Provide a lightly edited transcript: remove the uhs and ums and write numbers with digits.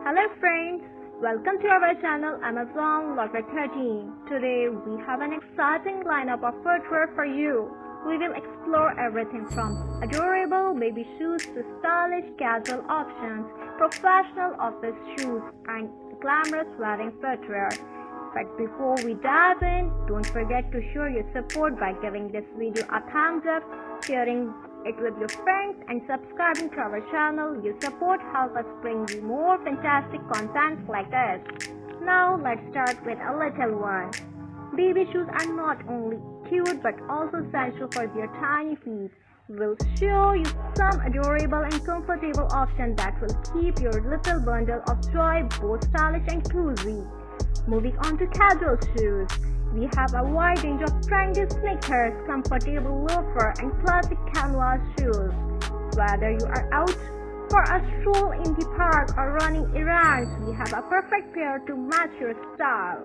Hello friends, welcome to our channel Amazon Locker 13. Today we have an exciting lineup of footwear for you. We will explore everything from adorable baby shoes to stylish casual options, professional office shoes and glamorous wedding footwear. But before we dive in, don't forget to show your support by giving this video a thumbs up, sharing it with your friends and subscribing to our channel. Your support helps us bring you more fantastic content like this. Now let's start with a little one. Baby shoes are not only cute but also essential for their tiny feet. We'll show you some adorable and comfortable options that will keep your little bundle of joy both stylish and cozy. Moving on to casual shoes. We have a wide range of trendy sneakers, comfortable loafer and classic canvas shoes. Whether you are out for a stroll in the park or running errands, we have a perfect pair to match your style.